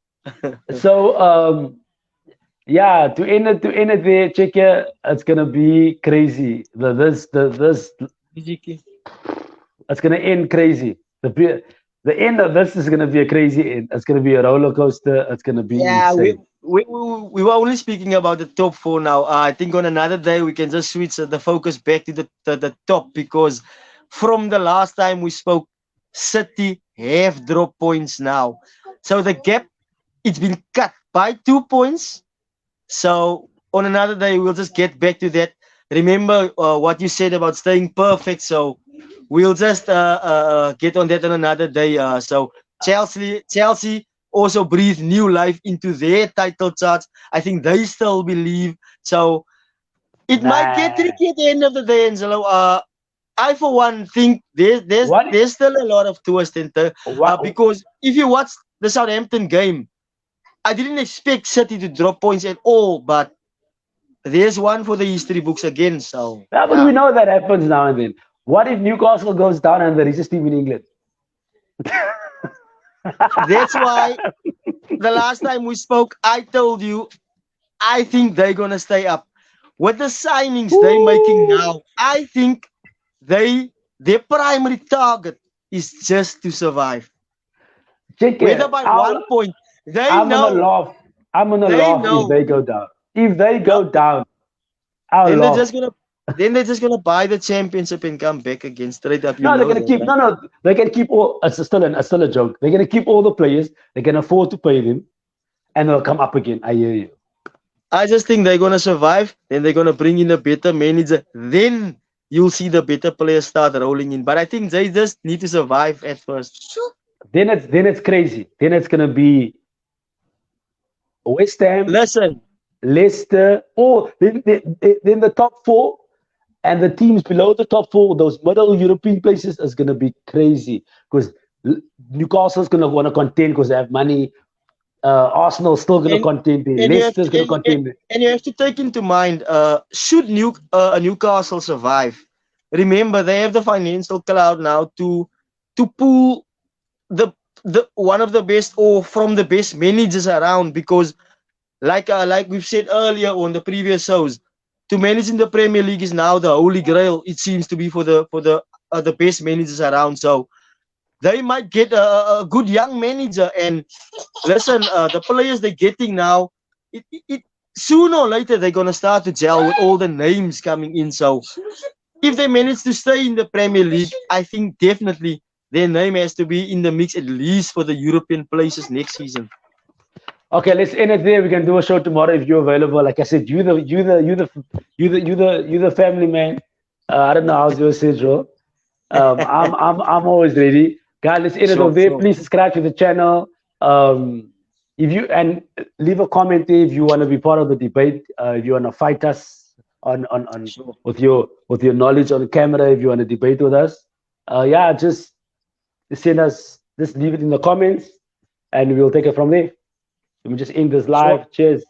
[SPEAKER 2] So yeah, to end it there, check here. It's gonna be crazy. This
[SPEAKER 1] Muziekje.
[SPEAKER 2] it's gonna end crazy. The end of this is gonna be a crazy end. It's gonna be a roller coaster. It's gonna be
[SPEAKER 1] Yeah, we,
[SPEAKER 2] insane.
[SPEAKER 1] we we were only speaking about the top four now. I think on another day we can just switch the focus back to the top because from the last time we spoke, City have dropped points now. So the gap it's been cut by 2 points. So on another day we'll just get back to that. Remember what you said about staying perfect. So we'll just get on that on another day. So Chelsea also breathe new life into their title charts. I think they still believe. So it might get
[SPEAKER 2] Nah.
[SPEAKER 1] tricky at the end of the day, Angelo. I for one think there's there's
[SPEAKER 2] What?
[SPEAKER 1] there's still a lot of twist in there.
[SPEAKER 2] What?
[SPEAKER 1] Because if you watch the Southampton game, I didn't expect City to drop points at all, but there's one for the history books again. So
[SPEAKER 2] Yeah, but we
[SPEAKER 1] yeah,
[SPEAKER 2] know that happens now and then. What if Newcastle goes down and there is a team in England?
[SPEAKER 1] that's why the last time we spoke, I told you I think they're gonna stay up. With the signings they're making
[SPEAKER 2] Woo!
[SPEAKER 1] now, I think their primary target is just to survive.
[SPEAKER 2] Check
[SPEAKER 1] Whether
[SPEAKER 2] it.
[SPEAKER 1] by 1 point, they
[SPEAKER 2] I'm gonna
[SPEAKER 1] know,
[SPEAKER 2] laugh. I'm gonna
[SPEAKER 1] they
[SPEAKER 2] laugh if
[SPEAKER 1] know.
[SPEAKER 2] they go down. If they
[SPEAKER 1] No,
[SPEAKER 2] go down, I'll
[SPEAKER 1] then they're just
[SPEAKER 2] laugh.
[SPEAKER 1] gonna. then they're just gonna buy the championship and come back again straight up. You
[SPEAKER 2] No, they're
[SPEAKER 1] know
[SPEAKER 2] gonna
[SPEAKER 1] that,
[SPEAKER 2] keep.
[SPEAKER 1] right?
[SPEAKER 2] No. They can keep all. It's still a joke. They're gonna keep all the players. They can afford to pay them, and they'll come up again. I hear you.
[SPEAKER 1] I just think they're gonna survive. Then they're gonna bring in a better manager. Then you'll see the better players start rolling in. But I think they just need to survive at first.
[SPEAKER 2] Then it's crazy. Then it's gonna be West Ham,
[SPEAKER 1] Listen,
[SPEAKER 2] Leicester, or then the top four and the teams below the top four, those middle European places is gonna be crazy because Newcastle's gonna want to contend because they have money. Arsenal's still gonna
[SPEAKER 1] and
[SPEAKER 2] contend there.
[SPEAKER 1] and you have
[SPEAKER 2] Leicester's
[SPEAKER 1] to
[SPEAKER 2] gonna contend there.
[SPEAKER 1] and you have to take into mind, should Newcastle survive, remember they have the financial clout now to pull the one of the best or from the best managers around, because like we've said earlier on the previous shows, to manage in the Premier League is now the holy grail. It seems to be for the best managers around. So they might get a good young manager. And listen, the players they're getting now, it sooner or later they're gonna start to gel with all the names coming in. So if they manage to stay in the Premier League, I think definitely their name has to be in the mix at least for the European places next season.
[SPEAKER 2] Okay, let's end it there. We can do a show tomorrow if you're available. Like I said, you the family man. I don't know how's your schedule. I'm always ready. Guys, let's end it
[SPEAKER 1] Sure,
[SPEAKER 2] over there.
[SPEAKER 1] sure.
[SPEAKER 2] Please subscribe to the channel. If you and leave a comment there if you want to be part of the debate. If you want to fight us on
[SPEAKER 1] Sure.
[SPEAKER 2] with your knowledge on the camera. If you want to debate with us, yeah, just send us. Just leave it in the comments, and we'll take it from there. Let me just end this
[SPEAKER 1] Sure.
[SPEAKER 2] live. Cheers.